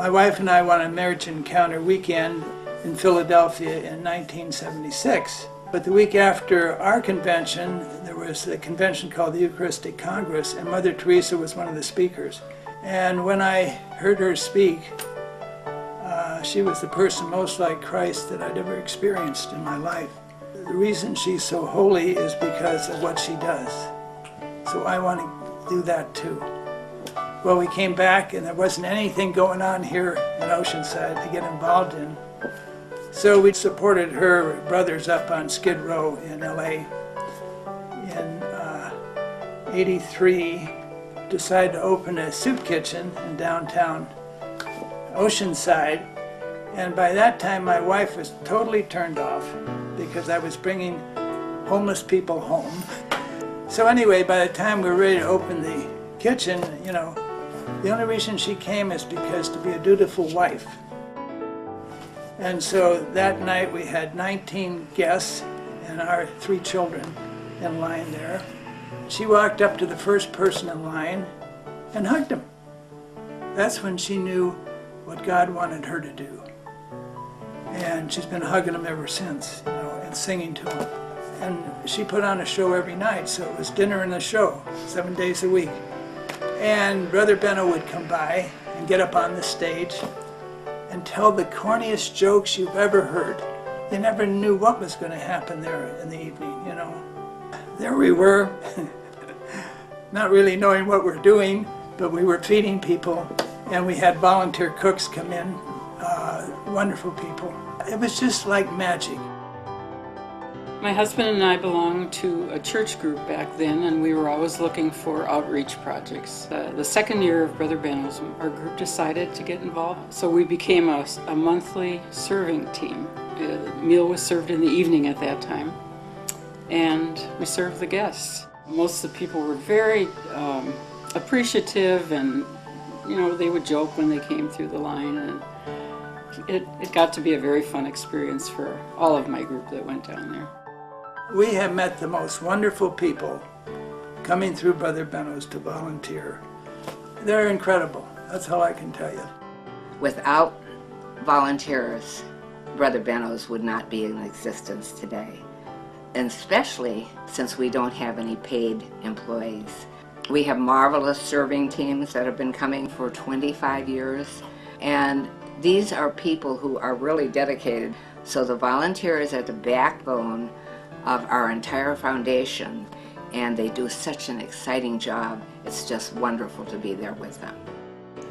My wife and I went on a marriage encounter weekend in Philadelphia in 1976. But the week after our convention, there was a convention called the Eucharistic Congress, and Mother Teresa was one of the speakers. And when I heard her speak, she was the person most like Christ that I'd ever experienced in my life. The reason she's so holy is because of what she does. So I want to do that too. Well, we came back and there wasn't anything going on here in Oceanside to get involved in. So we supported her brothers up on Skid Row in LA. In '83, decided to open a soup kitchen in downtown Oceanside. And by that time, my wife was totally turned off because I was bringing homeless people home. So anyway, by the time we were ready to open the kitchen, you know, the only reason she came is because to be a dutiful wife. And so that night we had 19 guests and our 3 children in line there. She walked up to the first person in line and hugged him. That's when she knew what God wanted her to do. And she's been hugging him ever since, you know, and singing to him. And she put on a show every night, so it was dinner and a show, 7 days a week. And Brother Benno would come by and get up on the stage and tell the corniest jokes you've ever heard. You never knew what was going to happen there in the evening, you know. There we were, not really knowing what we're doing, but we were feeding people, and we had volunteer cooks come in, wonderful people. It was just like magic. My husband and I belonged to a church group back then, and we were always looking for outreach projects. The second year of Brother Benno's, our group decided to get involved. So we became a monthly serving team. The meal was served in the evening at that time, and we served the guests. Most of the people were very appreciative, and you know, they would joke when they came through the line, and it got to be a very fun experience for all of my group that went down there. We have met the most wonderful people coming through Brother Benno's to volunteer. They're incredible. That's all I can tell you. Without volunteers, Brother Benno's would not be in existence today. And especially since we don't have any paid employees. We have marvelous serving teams that have been coming for 25 years. And these are people who are really dedicated. So the volunteers are the backbone of our entire foundation, and they do such an exciting job. It's just wonderful to be there with them.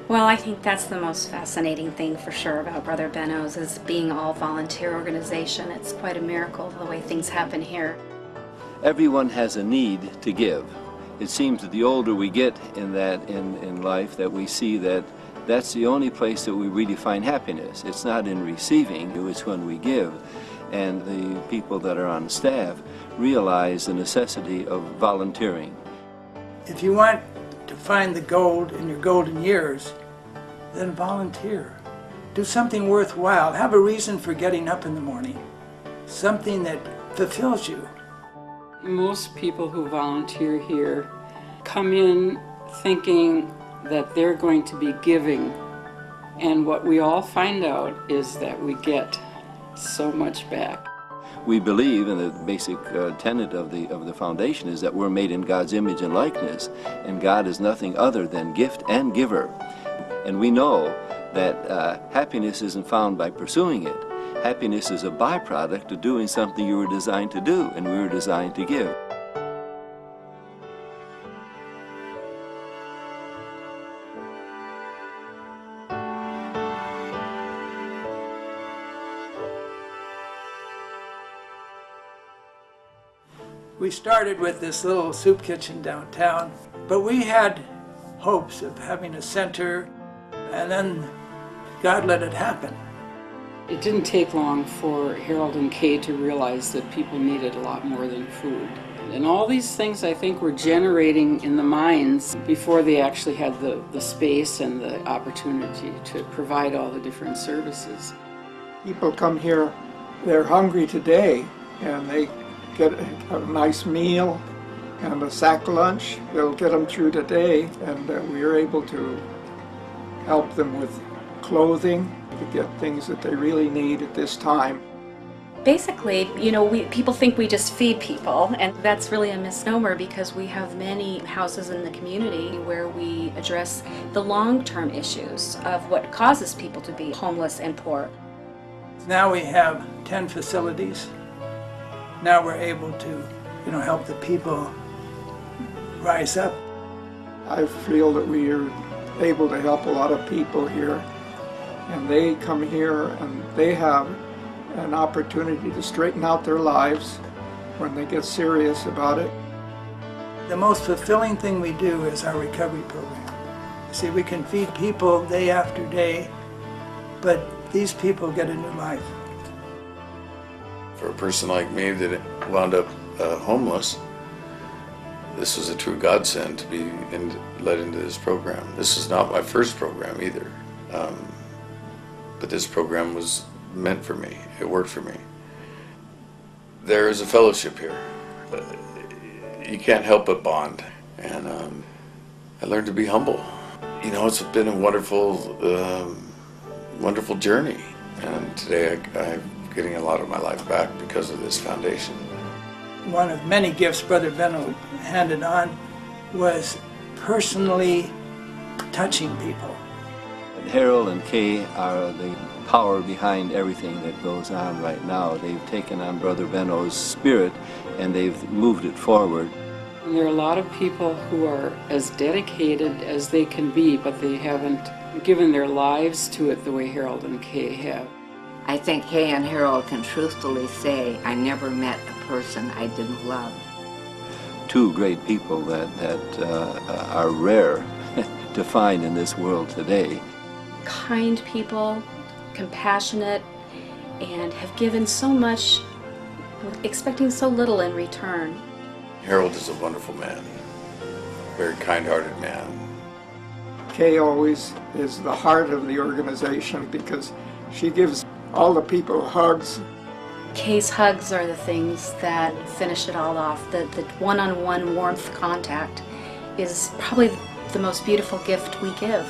Well, I think that's the most fascinating thing for sure about Brother Benno's, is being all volunteer organization. It's quite a miracle the way things happen here. Everyone has a need to give. It seems that the older we get in life, that we see that that's the only place that we really find happiness. It's not in receiving, it's when we give. And the people that are on staff realize the necessity of volunteering. If you want to find the gold in your golden years, then volunteer. Do something worthwhile. Have a reason for getting up in the morning. Something that fulfills you. Most people who volunteer here come in thinking that they're going to be giving, and what we all find out is that we get so much back. We believe, and the basic tenet of the foundation is that we're made in God's image and likeness, and God is nothing other than gift and giver. And we know that happiness isn't found by pursuing it. Happiness is a byproduct of doing something you were designed to do, and we were designed to give. We started with this little soup kitchen downtown, but we had hopes of having a center, and then God let it happen. It didn't take long for Harold and Kay to realize that people needed a lot more than food. And all these things, I think, were generating in the minds before they actually had the space and the opportunity to provide all the different services. People come here, they're hungry today, and they get a nice meal and a sack lunch. They'll get them through the day, and we are able to help them with clothing, to get things that they really need at this time. Basically, people think we just feed people, and that's really a misnomer because we have many houses in the community where we address the long-term issues of what causes people to be homeless and poor. Now we have 10 facilities. Now we're able to, help the people rise up. I feel that we are able to help a lot of people here, and they come here and they have an opportunity to straighten out their lives when they get serious about it. The most fulfilling thing we do is our recovery program. See, we can feed people day after day, but these people get a new life. For a person like me that wound up homeless, this was a true godsend to be led into this program. This is not my first program either, but this program was meant for me. It worked for me. There is a fellowship here. You can't help but bond, and I learned to be humble. It's been a wonderful, wonderful journey, and today I'm getting a lot of my life back because of this foundation. One of many gifts Brother Benno handed on was personally touching people. Harold and Kay are the power behind everything that goes on right now. They've taken on Brother Benno's spirit and they've moved it forward. And there are a lot of people who are as dedicated as they can be, but they haven't given their lives to it the way Harold and Kay have. I think Kay and Harold can truthfully say, I never met a person I didn't love. Two great people that are rare to find in this world today. Kind people, compassionate, and have given so much, expecting so little in return. Harold is a wonderful man, a very kind-hearted man. Kay always is the heart of the organization because she gives all the people hugs. Kay's hugs are the things that finish it all off. The one-on-one warmth contact is probably the most beautiful gift we give.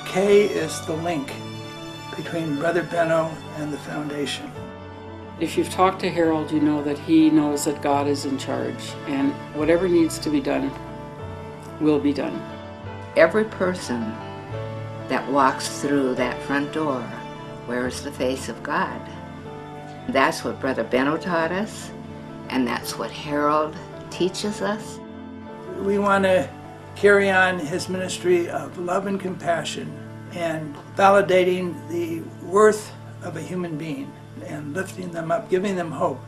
Kay is the link between Brother Benno and the foundation. If you've talked to Harold, you know that he knows that God is in charge, and whatever needs to be done will be done. Every person that walks through that front door wears the face of God. That's what Brother Benno taught us, and that's what Harold teaches us. We want to carry on his ministry of love and compassion and validating the worth of a human being and lifting them up, giving them hope.